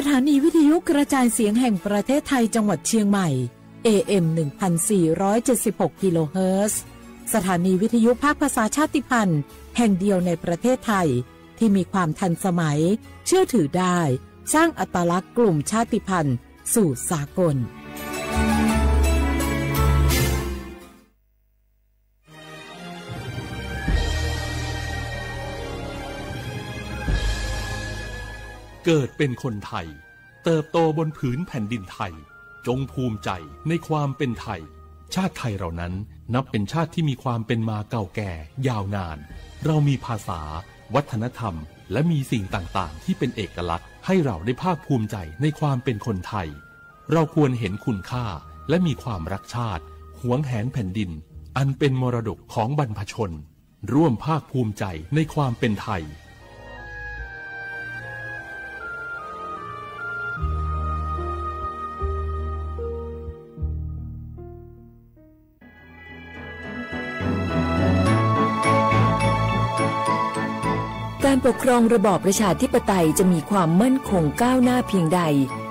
ถานีวิทยุกระจายเสียงแห่งประเทศไทยจังหวัดเชียงใหม่ AM 1476 กิโลเฮิรตซ์สถานีวิทยุภาคภาษาชาติพันธุ์แห่งเดียวในประเทศไทยที่มีความทันสมัยเชื่อถือได้สร้างอัตลักษณ์กลุ่มชาติพันธุ์สู่สากลเกิดเป็นคนไทยเติบโตบนผืนแผ่นดินไทยจงภูมิใจในความเป็นไทยชาติไทยเรานั้นนับเป็นชาติที่มีความเป็นมาเก่าแก่ยาวนานเรามีภาษาวัฒนธรรมและมีสิ่งต่างๆที่เป็นเอกลักษณ์ให้เราได้ภาคภูมิใจในความเป็นคนไทยเราควรเห็นคุณค่าและมีความรักชาติหวงแหนแผ่นดินอันเป็นมรดกของบรรพชนร่วมภาคภูมิใจในความเป็นไทยการปกครองระบอบประชาธิปไตยจะมีความมั่นคงก้าวหน้าเพียงใด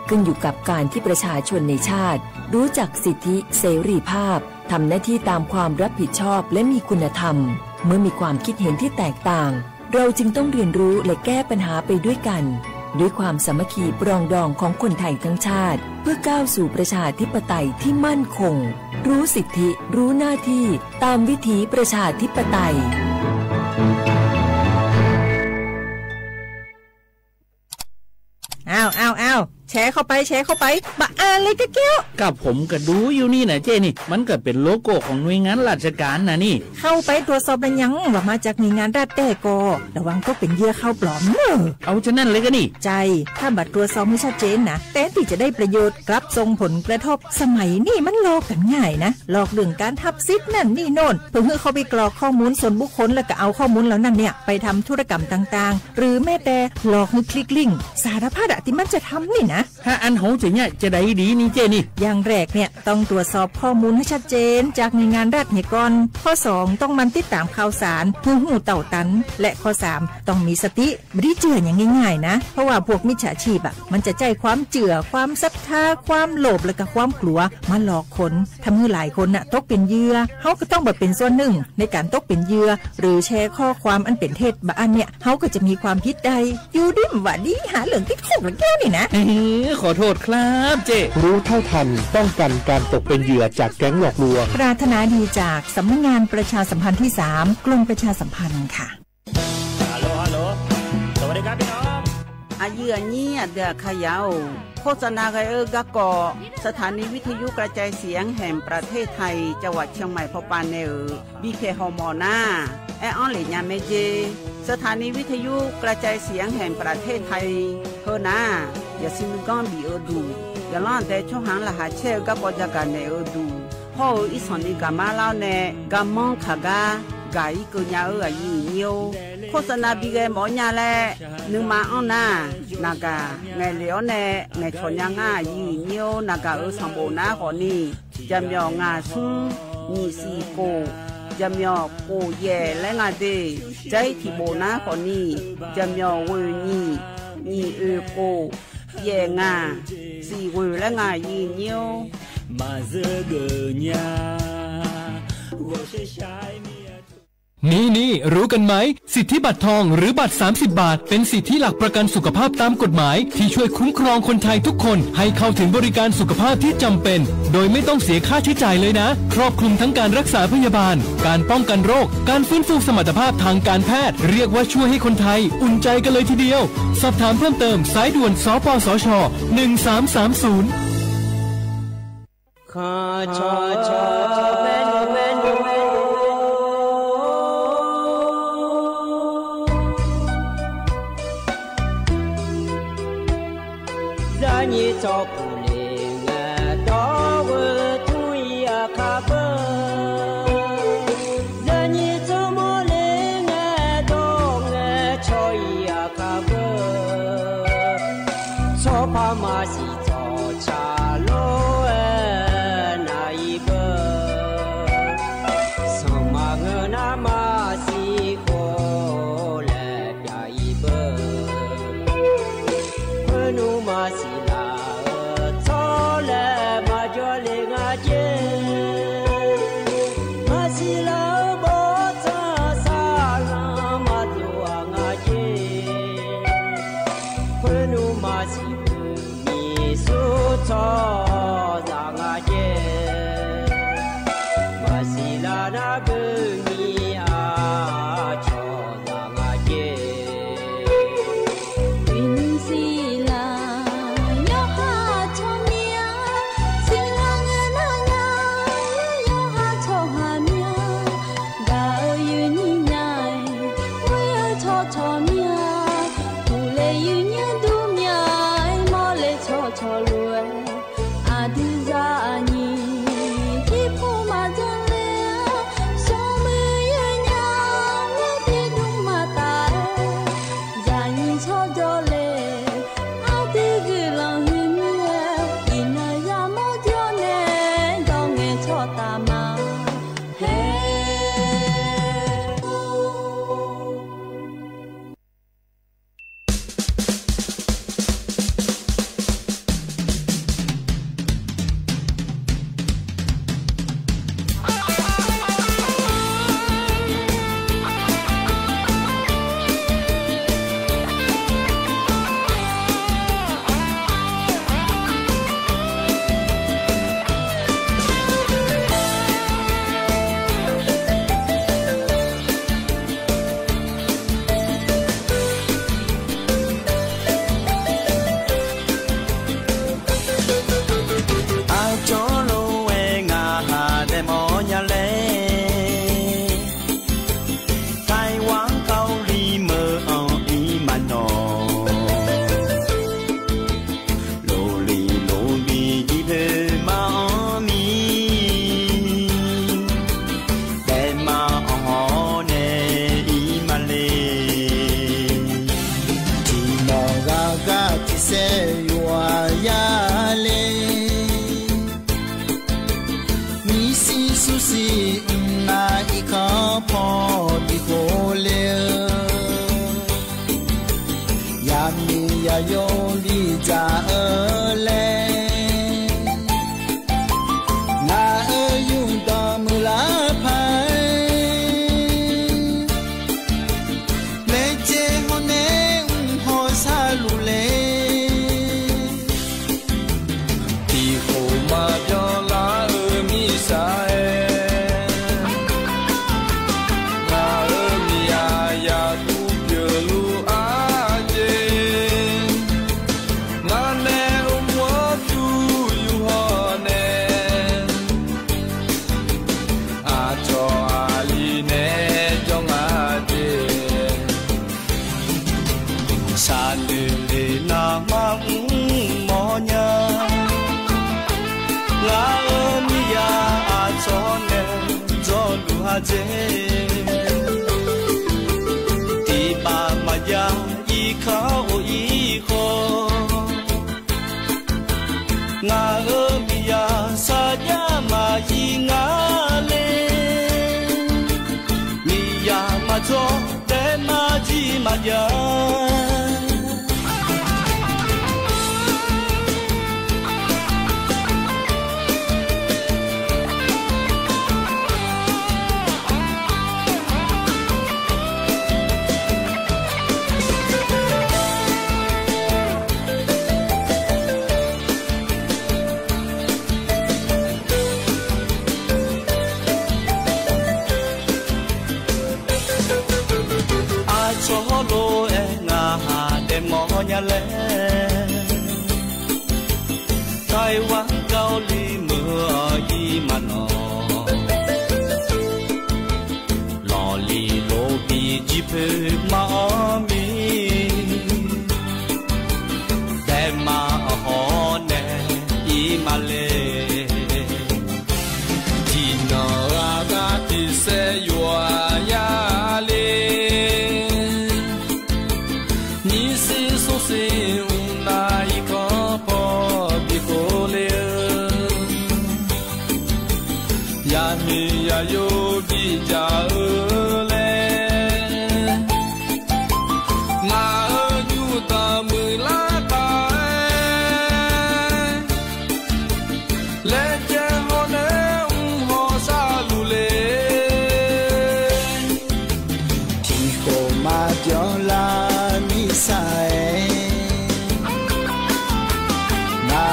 ขึ้นอยู่กับการที่ประชาชนในชาติรู้จักสิทธิเสรีภาพทำหน้าที่ตามความรับผิดชอบและมีคุณธรรมเมื่อมีความคิดเห็นที่แตกต่างเราจึงต้องเรียนรู้และแก้ปัญหาไปด้วยกันด้วยความสามัคคีปรองดองของคนไทยทั้งชาติเพื่อก้าวสู่ประชาธิปไตยที่มั่นคงรู้สิทธิรู้หน้าที่ตามวิถีประชาธิปไตยอ้าวแชร์เข้าไปบะอ่านเลยกะเกี้ยวกับผมก็ดูอยู่นี่นะเจ้นี่มันก็เป็นโลโก้ของหน่วยงานราชการนะนี่เข้าไปตรวจสอบได้ยังว่ามาจากหน่วยงานรัฐแต่ก็ระวังก็เป็นเหยื่อเข้าปลอมเอาฉะนั้นเลยก็นี่ใจถ้าบัตรตรวจสอบไม่ชัดเจนนะแต่ที่จะได้ประโยชน์กลับส่งผลกระทบสมัยนี้มันหลอกกันง่ายนะหลอกเรื่องการทับซิทธิ์นั่นนี่โน่นเพื่อเขาไปกรอกข้อมูลส่วนบุคคลแล้วก็เอาข้อมูลเหล่านั้นเนี่ยไปทำธุรกรรมต่างๆหรือแม้แต่หลอกให้คลิกลิงก์สารพัดที่มันจะทำนี่นะถ้าอันโหจะเนี่ยจะได้ดีนี่เจนี่อย่างแรกเนี่ยต้องตรวจสอบข้อมูลให้ชัดเจนจากหน่วยงานรัฐเนี่ยก่อนข้อ2ต้องมันติดตามข่าวสารหูเต่าตันและข้อ3ต้องมีสติไม่ได้เจืออย่างง่ายๆนะเพราะว่าพวกมิจฉาชีพมันจะใจความเจือความศรัทธาความโลภและก็ความกลัวมาหลอกคนทำให้หลายคนตกเป็นเหยื่อเฮาก็ต้องเป็นส่วนหนึ่งในการตกเป็นเหยื่อหรือแชร์ข้อความอันเป็นเท็จบางอันเนี่ยเฮาก็จะมีความผิดใดอยู่ดิ้มว่าดีหาเหลืองติดคุกแล้วแก้นี่นะขอโทษครับเจ้รู้เท่าทันป้องกันการตกเป็นเหยื่อจากแก๊งหลอกลวงปรารถนาดีจากสำนักงานประชาสัมพันธ์ที่3กรมประชาสัมพันธ์ค่ะฮัลโหลสวัสดีครับพี่น้องอายุนี้เดือขยาวโฆษณากะกอสถานีวิทยุกระจายเสียงแห่งประเทศไทยจังหวัดเชียงใหม่พอปานเนอบีเคฮอมอนาแอออนเหลียเมเจสถานีวิทยุกระจายเสียงแห่งประเทศไทยเฮนาอย่าซิมก้อนบีดูอย่าล่อนแต่ช่วงหางละหาเช่กับปจักกันเนอดูพ่ออีสอนอีกามาเล่าเนกามองขากากายกุญญาอายุเนียวโฆษณาบีเกหมอญาแลนึงมาอ้อนานากาไงเหลียวเนไงชนยังอายุเนียวนากาสมบูรณ์นะคนนี้จำยองาซุงนี่สีโกจำยอโกเย่และงาเดใจที่โบนะคนนี้จำยอเวนี่โกเย่งาสีเวและงายีเนียวมาเจอเกญานี่รู้กันไหมสิทธิบัตรทองหรือบัตร30 บาทเป็นสิทธิหลักประกันสุขภาพตามกฎหมายที่ช่วยคุ้มครองคนไทยทุกคนให้เข้าถึงบริการสุขภาพที่จำเป็นโดยไม่ต้องเสียค่าใช้จ่ายเลยนะครอบคลุมทั้งการรักษาพยาบาลการป้องกันโรคการฟื้นฟูสมรรถภาพทางการแพทย์เรียกว่าช่วยให้คนไทยอุ่นใจกันเลยทีเดียวสอบถามเพิ่มเติมสายด่วนสปสช1330ขอชอแม่你照顾灵到我对呀卡不人你怎么灵到我瞧呀卡不错怕嘛是早茶路那一个什么个那嘛是过来呀一个不努嘛是เจตีปามายาอีเขาอีโคงามียาสาญามาอีงาเลมียามาโจแต่มาจีมายาไต้หวันเกาหลีเมื่อยีมันอลอลีโลบีจิเพมามีแต่มาหอแนอีมาเลจีนอากาติเซยัวยาเลนี่สิสุสิya yo bi ja le ma ju ta mu la ta le je ho ne ho sa lu le ti ko ma jo la mi sa na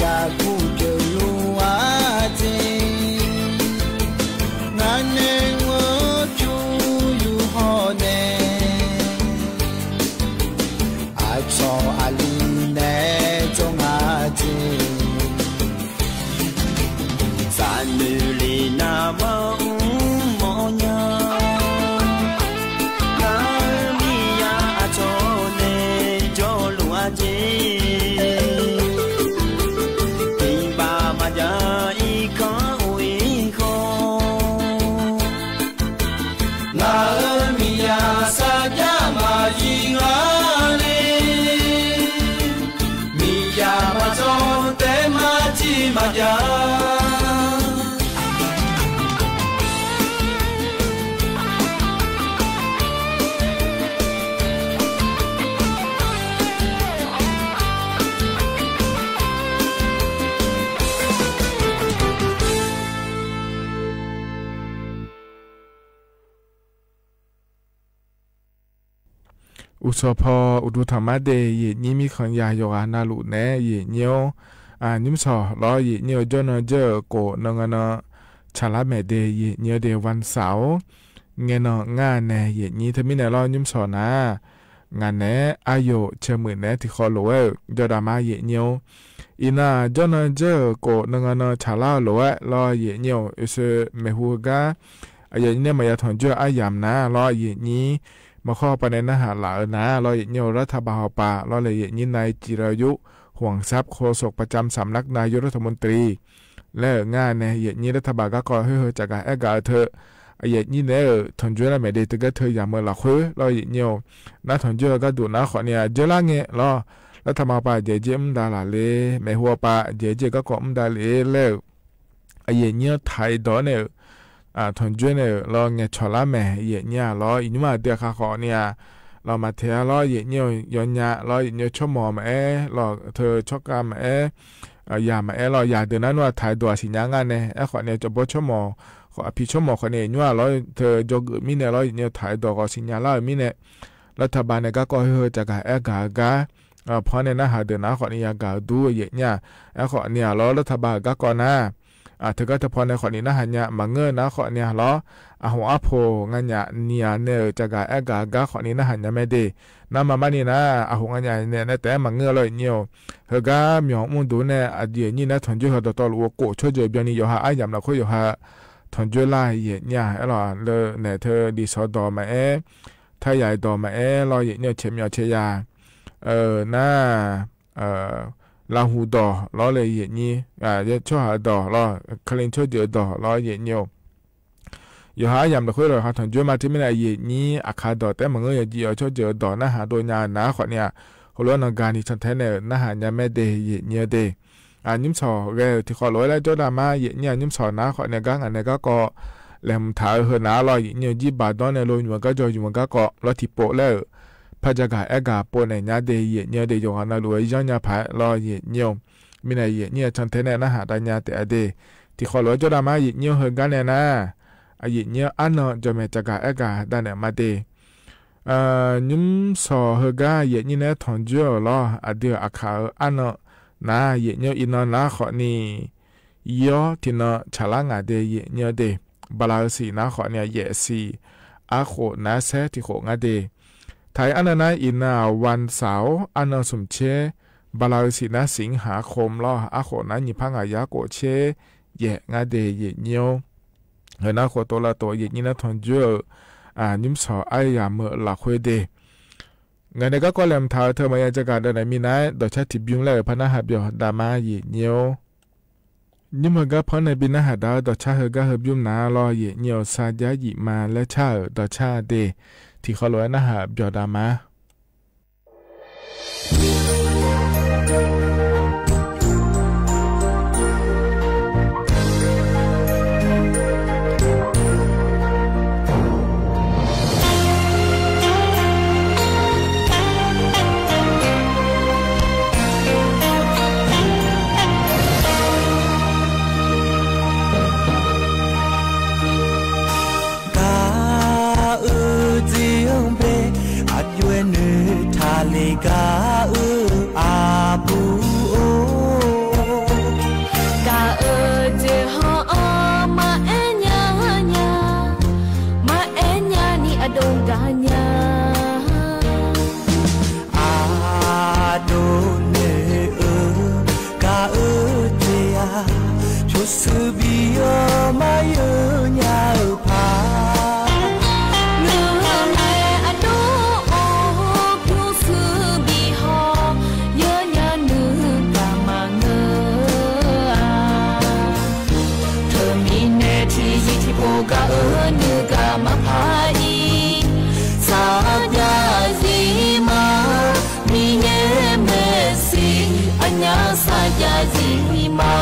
ya ku je lu a tiอุสพออุดุธรรมะเดยนี้มีขันยาโยอานาลุเนยเนียวนิมสอล้อเยเนียวจนเจอโกนงนชาลาเมเดยเนียวเดวันเสาร์เงนงานเนยนี้ทมิเนล้อนิมสอนะงานเนอายุเชมือเนที่คอโลเอจดามาเยเนียวอินาจนเจอโกนงนชาลาโลเอล้อเยเนียวอุสเมหูกาเยเนียมายาถอนเจออายามนะล้อเยนี้มาข้อประเด็นอาหารหลายนะรอยเนียวรัฐบาลป่ารอเลยยินนายจิรายุห่วงทรัพย์โฆษกประจำสำนักนายกรัฐมนตรีและงานในเหตุนี้รัฐบาลก็ขอให้จากการแอกาเธอเหตุนี้เนี่ยทนจุลไม่ได้ตึกเธออย่างเมื่อหลักคุยรอยเนียวนักทนจุลก็ดูนะขอเนี่ยเจล่างเงี้ยรอรัฐบาลป่าเจเจมดาลาเลไม่หัวป่าเจเจก็กอมดาเลแล้วเหตุนี้ไทยดอนเนี่ยทนจุลเนี่ยรอเงี้ยชอลาแม่เหตุนี้รออินมาเดียข้าขอเนี่ยเรามาเทรอเหตุนี้ย้อนยารอเหตุนี้ชั่วโมงแม่รอเธอช็อกกันแม่ยามารออยากเดินนั้นว่าถ่ายตัวสิญญางานเนี่ยขอเนี่ยจะบ่ชั่วโมงขออภิชั่วโมงขอเนี่ยว่าเราเธอจกมีเนี่ยเราเนี่ยถ่ายตัวก็สิญญาเรามีเนี่ยรัฐบาลเนี่ยก็ให้จากการกาเพราะเนี่ยนะหาเดินนะขอเนี่ยกาดูเหตุเนี่ยขอเนี่ยเรารัฐบาลก็นะเธอก็จะพอในขอนี้นะหันเนี่ยมาเงินนะขอเนี่ยเราหัวโพงันเนี่ยเนี่ยจากการกาขอนี้นะหันเนี่ยไม่ดีน้ำมันนี่นะหัวงันเนี่ยแต่มาเงินเลยเนี่ยเฮก็มีของมุนดูเนี่ยเดี๋ยวนี้นะทนจุดต่อลูกโกช่วยเจอเบียนี่อยู่หาไอ้ยำเราคุยอยู่หาทนจุดไล่เนี่ยเราเลยเนี่ยเธอดีสอดอมาถ้าใหญ่ดอมาเราเนี่ยเฉียมยาเชียน่าลาหูดอล้อเลยอย่างนี้ช่วยหาดอล้อคลินช่วยเจอดอล้ออย่างนี้ อยู่หายามตะคุยเลยเขาถอนจุมาที่ไม่ได้ยีนี้อาคาดอแต่มันก็ยังยีเอาชดเจอดอหน้าหาโดยงานนะขอเนี่ยเขาล้วนนการที่ฉันแท้เนี่ยหน้าหายาแม่เดยีเนียเดยิ้มสอเกลที่ขอร้อยแล้วเจ้าดามายีเนี่ยยิ้มสอนะขอเนี่ยก็อันเนี่ยก็แหลมถ่ายเหือหน้าลอยเนี่ยยีบาดอนเนี่ยลอยอยู่มันก็จอยอยู่มันก็รถที่โปแล้วพระจักรเอกาโปเนี่ยยาเดยีเนี่ยเดยงอันนั้นรวยย้อนยาผายลอยยีเนี่ยมีในยีเนี่ยฉันแท้เนี่ยหน้าหาได้เนี่ยแต่เดที่ขอร้อยเจ้าดามายีเนี่ยเหือกันเนี่ยนะยีเนี่ยอันนั้นจะไม่จักรเอกาได้เนี่ยมาเดยิ้มสอเฮกาเยนี่เนี่ยทอนจ่อล้ออเดียอาคาอันเนาะนะเยเนี่ยอินนอขอนี่ยอที่เนาะฉลางาเดเยเนี่ยเดบาลาสีนะขอเนี่ยเยสีอาโคนะเซที่โคงาเดไทยอันนั้นอินนาวันเสาร์อันเนาะสมเชบาลาสีนะสิงหาคมล้ออาโคนะยิพังอายาโกเชเยงาเดเยเนี่ยเฮนะโคตัวละตัวเยนี่นะทอนจ่อยิ้มสอไอยาเมื่อหลักคุยเดงานนี้ก็แลมท้าเธอมายังจะการเดินมีนายดอกชาติบิวเลยพนักหับยอดามาเยเนียวยิ้มเฮก็เพราะในบินหัดดาวดอกชาเฮก็เฮบิวนาลอยเยเนียวซาญาหยิมาและชาดอกชาเดที่เขาลอยนะหับยอดามากาอาบูกาเจฮอมาเอญาญามาเอญานี่อดงกาญาอาโดเนกาเจียชุสบิโอมาเยญาพากานึกามาพาอีสาญาซีมามีเยเมซีอัญญาสาญาซีมา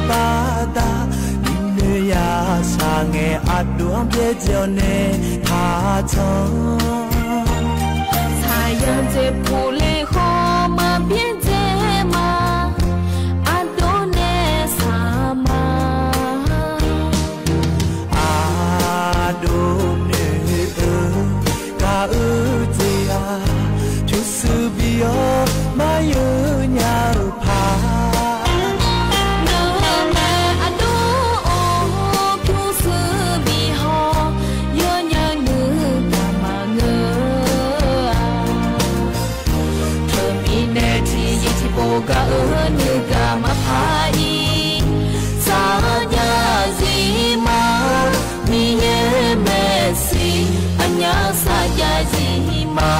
บาดานิเนยาสาเงอัดดวงเพียเจียวเนทาชงสายันเจ็บผู้เลขอมาเพียงมาเยอะยาวพาเนื้อแม่อดูผู้ซื้อบีหอเยอะยาเนื้อกามาเงอเธอมีแน่ที่ยิ่งที่โบกาเนื้อกามาพาอีสาญาซีมามีเยเมซีอัญญาสาญาซีมา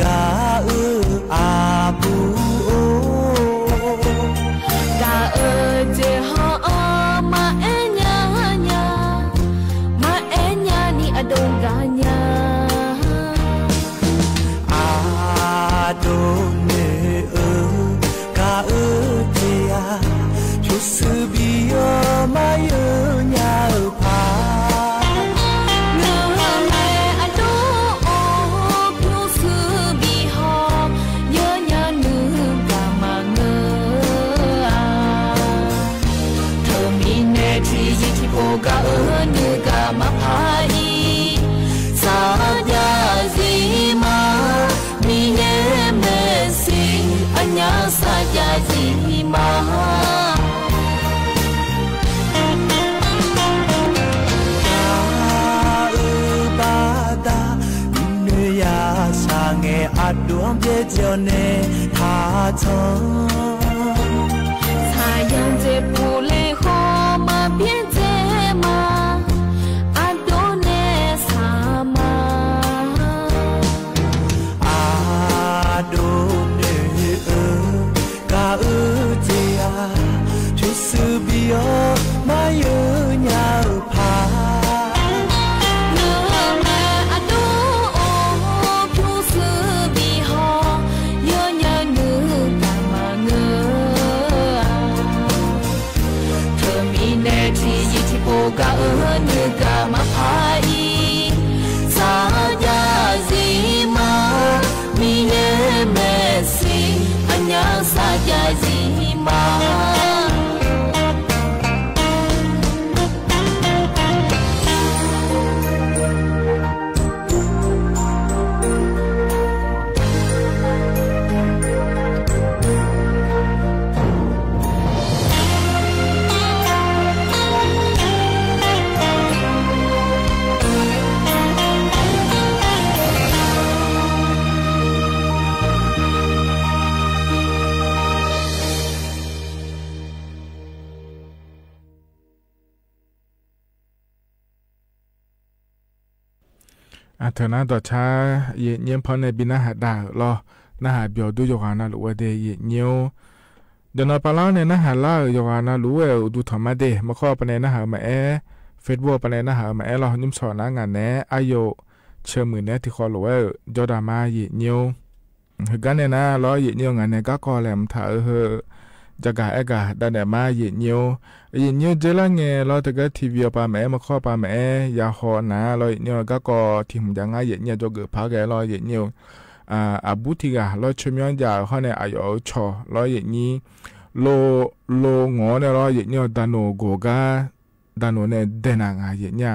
กาอาบูกาเจฮอมาเอญาญามาเอญานี่อดงกาญาอาโดเนกาเจียชุสบิโอมาเยญาพากานึกามาพาอีสาญาซีมามี叫呢他从太阳在不来后嘛别在嘛阿多呢啥嘛阿多呢嘎姐啊就是比哦嘛有鸟爬ga ne ga ma pai sa ya zi ma mi ne me si anya sa ya zi maเธอหน้าต่อช้าเย็นเยี่ยมพอในบินหาดาลอหน้าหาเบียวดูโยกานาหรือว่าเดยเย็นเยี่ยวเดี๋ยวนอนปลาล้อในหน้าหาล่าโยกานาหรือว่าดูธรรมะเดมาข้อปนในหน้าหามาเฟซบุ๊กปนในหน้าหามารอยิ้มสอนหน้างานแหนอายุเชื่อมือแหนที่คอหรือว่าจอดามาเย็นเยี่ยวคือกันในหน้าล้อเย็นเยี่ยวงานในก็กอแหลมถ่ายจะกะดันแต่มาเย็นเยี่ยวเจริญเงเราแต่ก็ทีวีปาแม่มาข้อปาแม่ยาหอนะเราเยี่ยวก็ทีมยังไงเย็นเยี่ยวจะเกิดพักแกเราเย็นเยี่ยวอาบุติกาเราชมย้อนยาเขาในอายุชอเราเย็นนี้โลงอเนี่ยเราเย็นเยี่ยวดานโนโกกาดานโนเนี่ยเดนางาเย็นเนี่ย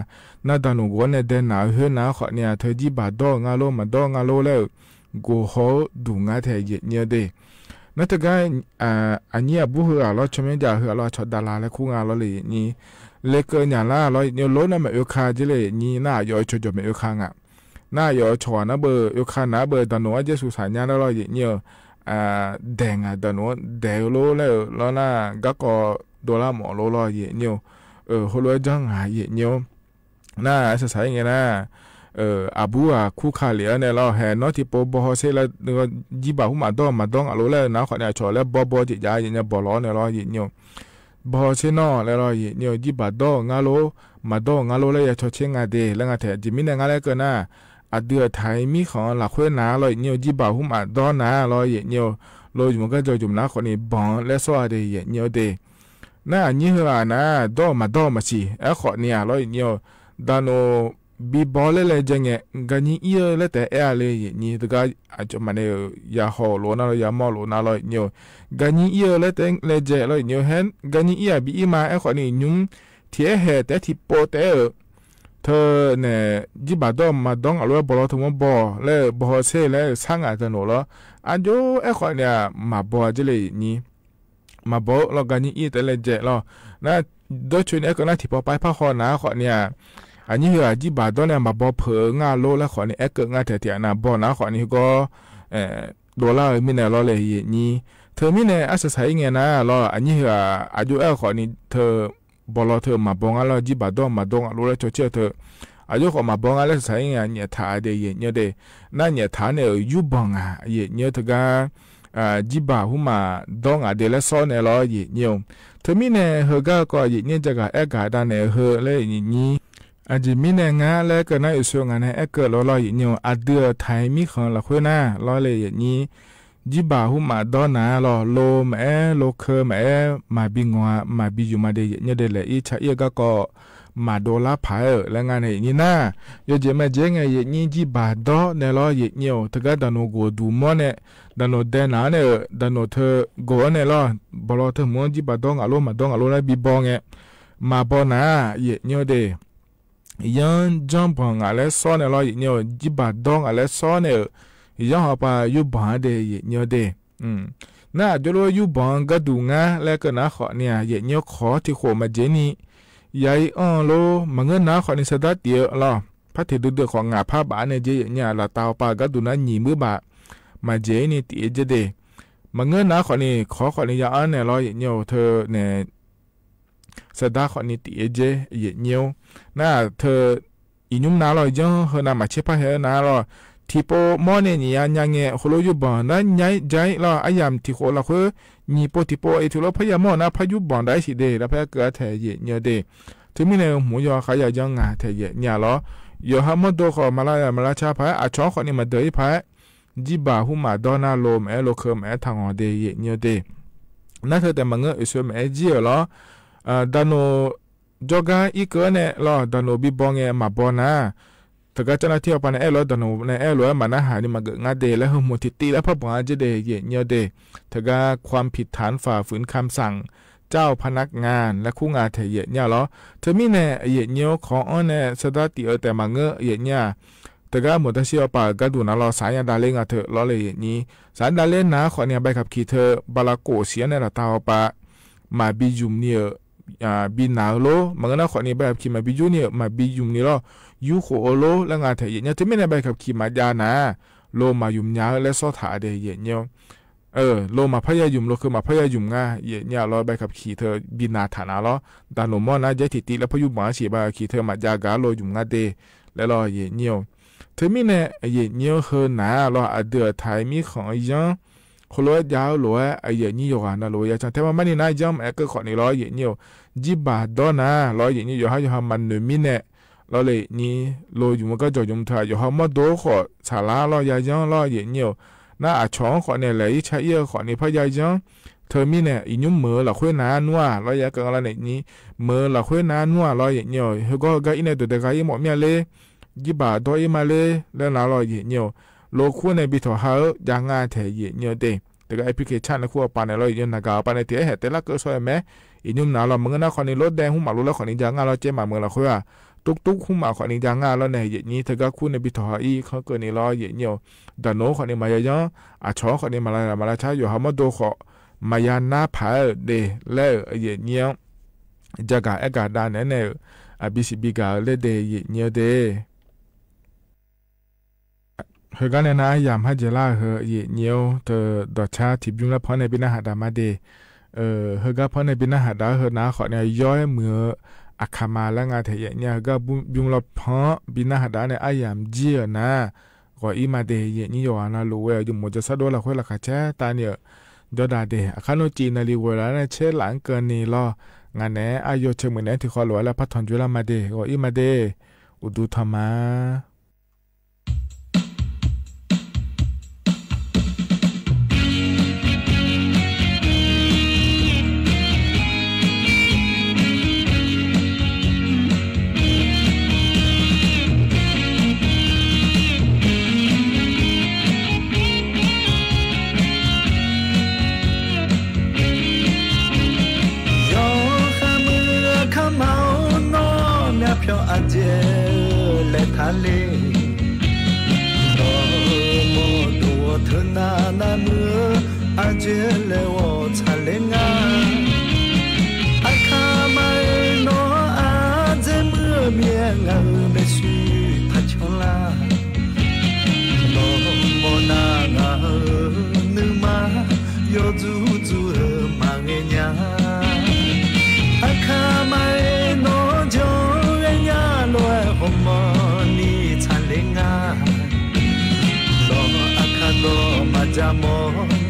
น่าดานโนโกเนี่ยเดนนาเฮือนาเขาเนี่ยเธอจีบาดองาโลมาดองาโลแล้วกูเขาดูงาเธอเย็นเยี่ยวเดนั่นแต่ก็อันนี้บุหัวเราชมยังหัวเราชดดาราและคู่งานเราเลยนี่เล็กเกินอย่างละเราเนี่ยล้นนั่นไม่เอคาจิเลยนี่น่าย่อยชดจบไม่เอคางอ่ะน่าย่อยชวนะเบอร์เอคานะเบอร์ตอนนู้นจะสุสานยาแล้วเราเนี่ยแดงอ่ะตอนนู้นแดงโลแล้วน่าก็โดนละหมอโลเราเนี่ยหัวเราจังหายเนี่ยน่าสายไงนะอาบูคู่ขาเหลียเนี่ยเราเห็นเนาะที่ปอบอเซลแล้วจีบาหุมาดองอะโลแล้วนะขอเนี่ยชอแล้วบอจิยาเนี่ยบอล้อเนี่ยเราเนี่ยบอเซนอแล้วเราเนี่ยจีบาดองาโลมาดองาโลแล้วอย่าชอเชงาเดแล้วงาแถจิมิเนี่ยงาแล้วก็น่ะอเดือไทยมีของหลักเว้นนะเราเนี่ยจีบาหุมาดอนะเราเนี่ยเราอยู่มันก็จะจุ่มนะคนนี้บองและสวัสดีเนี่ยเดน่ะนี่เหรอนะดอมาสิขอเนี่ยเราเนี่ยดานโนบีบอลเลยจังเงกันนี่เยอะเลยแต่เลยนี่ตะกอาจจะมันเนี่ยยาหอโลน่าเลยยาหมอโลน่าเลยเนี่ยกันนี่เยอะเลยแต่เลยเจเลยเนี่ยเห็นกันนี่บีมาคนนี้ยุ่งเที่ยเหตุแต่ที่โปเตเธอเนี่ยจีบาดอมาดองเอาไว้บอลทั้งหมดบอแล้วบอเซ่แล้วสร้างอะไรหนูละอันโย่คนเนี่ยมาบอจะเลยนี่มาบอแล้วกันนี่แต่เลยเจแล้วน่าโดยช่วยเนี่ยก็น่าที่พอไปพักคอนะคนเนี่ยอันนี้คือจีบาดอนเนี่ยมาบอเผงาโลแล้วขอนี่เกิดงาเถียนะบอนะขอนี่ก็โดลาร์มีเนี่ยรอเลยนี่เธอมีเนี่ยอาศัยเงี้ยนะรออันนี้คืออายุขอนี่เธอบอลเธอมาบองแล้วจีบาดอนมาดองโลแล้วเชื่อเธออายุขอมาบองแล้วใส่เงี้ยเนี่ยท่าเดียเนี่ยเดนั่นเนี่ยท่าเนี่ยยูบองเนี่ยเธอก็จีบาหุมาดองเดลซ้อนเนี่ยรอเนี่ยเธอมีเนี่ยเฮก็เนี่ยจะก็ด้านเนี่ยเฮเลยนี่อาจจะมีแนงาและก็น่าอยู่ส่วนงานให้เกิดลอยๆเนี่ยอาเดือไทยมีของละคุยหน้าลอยเลยอย่างนี้จีบาหุมาดอนนะลอโลแม่โลเคแม่มาบิงวามาบิอยู่มาเดียเนี่ยเดเลยอีชาเอก็มาโดลาพายและงานอย่างนี้นะยอดเจมาเจงไงอย่างนี้จีบาดอเนี่ยลอยเนี่ยถ้าก็ดันโอโกดูมอเนี่ยดันโอเดน่าเนี่ยดันโอเธอโกเนี่ยลอบอลเธอมอนจีบาดองอโลมาดองอโลแล้วบีบองเนี่ยมาบอนะเนี่ยเดยังจำบังอะไรซ้อนอะไรเนี่ยจีบาดองอะไรซ้อนเนี่ยยังหาไปยูบังเดย์เนี่ยเดน่าจะรู้ยูบังก็ดูงาแล้วก็น่าขอเนี่ยเนี่ยขอที่ขอมาเจนี่ยายโลมันก็น่าขอในสตาร์ทเดียวล่ะพัดที่ดูของงาผ้าบ้านเนี่ยเจเนี่ยละตาวปาก็ดูน่าหนีมือบะ มาเจนี่ตีเจเดมาเงินนะขอนี่ขอนี่ยาอันเนี่ยรอเหี่ยวเธอเนี่ยสดาขอนี่ตีเจเหี่ยวน่าเธออีนุ่มนาลอยจังเฮนามาเชพะเฮนาลอที่โปมอเนี่ยยาเงโคโลยุบอนนั้นย้ายใจลออายามที่โคละคือนี่โปที่โปไอทุลพยามอนะพยุบอนได้สิเดแล้วพะเกิดแท้เหี่ยวเดถึงมีในหมูยอขายจังงาแท้เนี่ยลอยอฮามโดขอมาลาชาพะอาชอขอนี่มาเดยพะจิบาหุมาดอนาโลมโลเคมทางอเดเหี่ยวเดนั่นเธอแต่มังเงอสมจีลอดานโนจอกันอีกเนี่ยลอดานโนบิบองมาบอนาถ้าก็จะน่าเที่ยวไปในลอดานโนในลอมานะหานี่มาเกงาเดแล้วหมุติตีแล้วพบว่าจะเดเหี่ยวเดถ้าก็ความผิดฐานฝ่าฝืนคำสั่งเจ้าพนักงานและคู่งานเหี่ยวเนี่ยลอเธอมีเนี่ยเหี่ยวของอันเนี่ยสดาติแต่มังเงเหี่ยวเนี่ยแต่ก็หมดที่เอาปากก็ดูนะเราสายดาเลงเธอล้อเลยนี้สายดาเลนนะขอเนี่ยใบขับขี่เธอบาลาโกเสียในระตาปะมาบิจุมเนี่ยบินาโลมันก็น่าขอเนี่ยใบขับขี่มาบิจุเนี่ยมาบิจุมเนี่ยล้อยูโคโอโลแล้วงานเธอเนี่ยจะไม่ได้ใบขับขี่มาญานะโลมายุมยาและซอถาเดยเนี่ยโลมาพยายุมโลคือมาพยายุมง่าเนี่ยล้อใบขับขี่เธอบินาฐานะล้อดานโนมอนะเจติติแล้วพยุบมาฉีใบขับขี่เธอมาญากาโลยุมง่าเดแล้วล้อเนี่ยเธอมีเนี่ยเหี่ยวเฮนาเราเดือดไทยมีของยังคนรวยยาวรวยนี่อยู่กันนะรวยจังแต่ว่ามันนี่นายจำก็ขอนี่เราเหี่ยวจิบาดอนะเราเหี่ยวอยู่ให้อยู่ให้มันหนึ่งมีเนี่ยเราเลยนี่เราอยู่มันก็จะยุ่งถ่ายอยู่ให้มาดูขอสาระเราอย่างยังเราเหี่ยวน่าอาช่องขอเนี่ยเลยใช้เยอะขอนี่พยายามเธอมีเนี่ยอีนุ่มมือเราคุยนานว่าเราอยากกันอะไรนี่มือเราคุยนานว่าเราเหี่ยวเฮก็ก็อินเดียตัวเด็กก็ยังหมดเมียเลยยิบาดอยมาเลยแล้วนาลอยเหี่ยวโลคู่ในบิทอฮายังงาแถเหี่ยวเด้แต่ก็แอปพลิเคชันในคู่ปานในลอยยังนากาปานในเตะเหตุแต่ละก็สวยไหมอีนุ่มนาเราเมื่อน่าคนนี้รถแดงหุ่มหมาลุแล้วคนนี้ยังงาเราเจมาเมื่อเราคุยว่าตุกหุ่มหมาคนนี้ยังงาแล้วในเหี่ยนี้เธอก็คู่ในบิทอฮาอีเขาเกิดในลอยเหี่ยวดานโนคนนี้มายังอาชอคนนี้มาลาช้าอยู่ฮามาโดขอมายันหน้าผาเดแล้วเหี่ยวจะกาเอกาดานเนี่ยบิสิบิกาเลเดเหี่ยวเดเฮกันเนี่ยนะยามฮัจเจล่าเฮเหี่ยวเธอดอชาทิบยุงละพอในบินาหาดามาเดเฮก็พอในบินาหาดาเฮนะขอเนี่ยย้อยมืออาคามาแล้วงาเทเนี่ยก็ยุงละพอบินาหาดาเนี่ยอายามเจียนะก็อีมาเดนี่อยู่นะรู้ว่าอยู่หมดจะซะโดละค่อยละค่ะแช่ตาเนี่ยดอดาเดอาคาโนจีนาลีเวลาเนี่ยเชหลังเกินนี่ลองานเนี่ยอายุเชมือเนี่ยที่ขอหลวแล้วพัฒนจุลามาเดก็อีมาเดอุดุธรรมะอาเจเลทะเลโนโมดูเธอนานาเมื่ออาเจเลวทะเลงาอาคามาโนอาเจเมื่อเมียงาเมสุทัชลาโนโมนางานึมาโยจูจูมาเงียอาคามาโนโจลอยหอมนี่ทันเลงาโลอาคาโลมาจามอ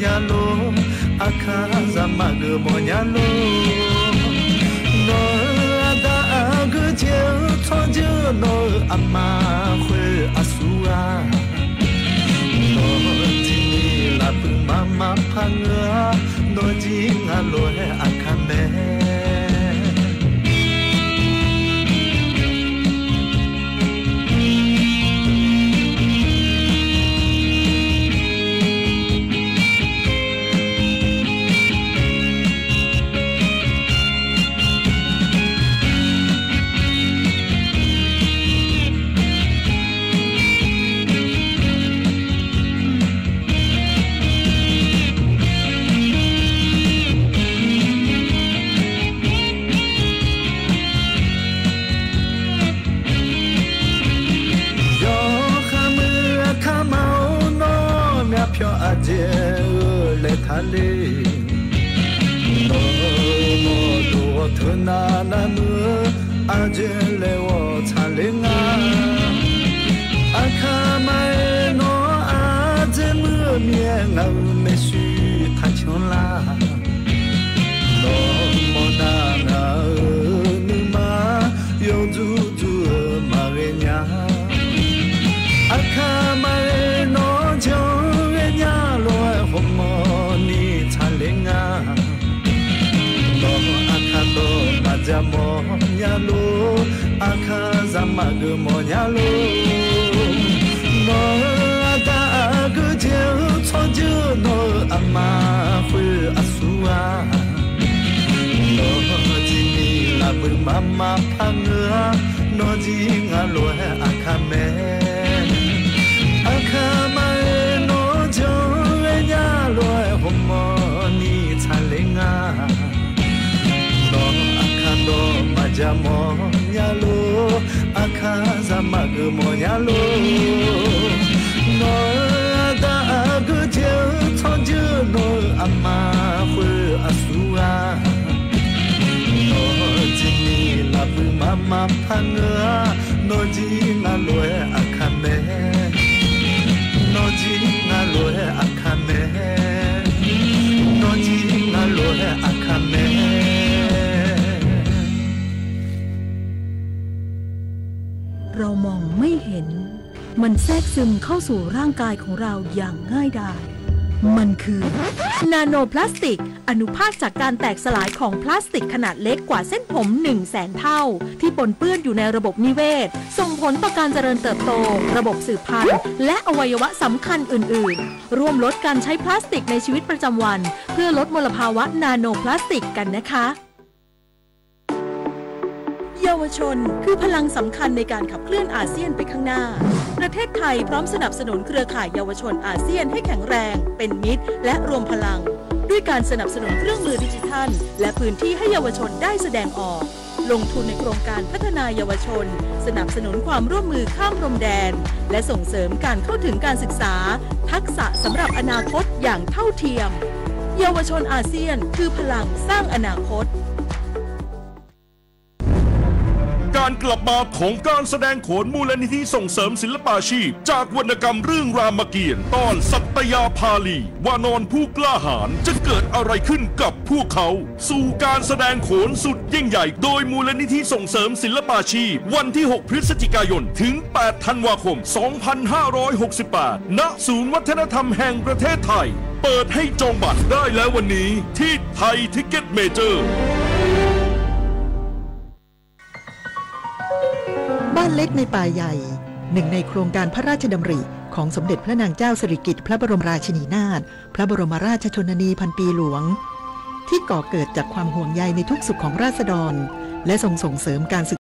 ยาโลอาคาซามาเกมอยาโลโนอาดาเกเจทอเจโนอามาเฮอาสุอาโนจิลาปุมามาพังโนจิงาโลอาคาเม เลโนโมโดเธอนานาเมื่ออาเจเลวชาเลงาอาคาไม่โนอาเจเมื่อเมียเงาไม่ชื่อทัชลาโนโมนานานึมาโยจูจูมาเรียอาคาไม่โนจงเรียลอยหมอนี่ชาเลงาโนอาคาโตมาจามอยาโลอาคาซามากมอยาโลโนอาตากเจียวชอจูโนอามาฟุอาสุอาโนจินีลาบุมามาพังโนจิงาโลอาคาเมอาคามาโนจงเรียลอยหมอนี่ชาเลงาโนอาคาโตมาจามอยาโลอาคาซามากมอยาโลโนอาตากเจียวชอจูโนอามาฟุอาสุอาโนจินีลาบุมามาพังโนจิงาโลอาคาเมโนจิงาโลอาคาเมโนจิงาโลอาคาเมเรามองไม่เห็นมันแทรกซึมเข้าสู่ร่างกายของเราอย่างง่ายดายมันคือนาโนพลาสติกอนุภาคจากการแตกสลายของพลาสติกขนาดเล็กกว่าเส้นผม 100,000 เท่าที่ปนเปื้อนอยู่ในระบบนิเวศส่งผลต่อการเจริญเติบโตระบบสืบพันธุ์และอวัยวะสำคัญอื่นๆร่วมลดการใช้พลาสติกในชีวิตประจำวันเพื่อลดมลภาวะนาโนพลาสติกกันนะคะเยาวชนคือพลังสำคัญในการขับเคลื่อนอาเซียนไปข้างหน้าประเทศไทยพร้อมสนับสนุนเครือข่ายเยาวชนอาเซียนให้แข็งแรงเป็นมิตรและรวมพลังด้วยการสนับสนุนเครื่องมือดิจิทัลและพื้นที่ให้เยาวชนได้แสดงออกลงทุนในโครงการพัฒนาเยาวชนสนับสนุนความร่วมมือข้ามพรมแดนและส่งเสริมการเข้าถึงการศึกษาทักษะสำหรับอนาคตอย่างเท่าเทียมเยาวชนอาเซียนคือพลังสร้างอนาคตการกลับมาของการแสดงโขนมูลนิธิส่งเสริมศิลปาชีพจากวรรณกรรมเรื่องรามเกียรติ์ตอนสัตยาภาลีวานอนผู้กล้าหาญจะเกิดอะไรขึ้นกับพวกเขาสู่การแสดงโขนสุดยิ่งใหญ่โดยมูลนิธิส่งเสริมศิลปาชีพวันที่ 6 พฤศจิกายนถึง 8 ธันวาคม 2568 ณ ศูนย์วัฒนธรรมแห่งประเทศไทยเปิดให้จองบัตรได้แล้ววันนี้ที่ไทยทิกเก็ตเมเจอร์บ้านเล็กในป่าใหญ่หนึ่งในโครงการพระราชดำริของสมเด็จพระนางเจ้าสิริกิติ์พระบรมราชินีนาถพระบรมราชชนนีพันปีหลวงที่ก่อเกิดจากความห่วงใยในทุกสุขของราษฎรและส่งเสริมการศึก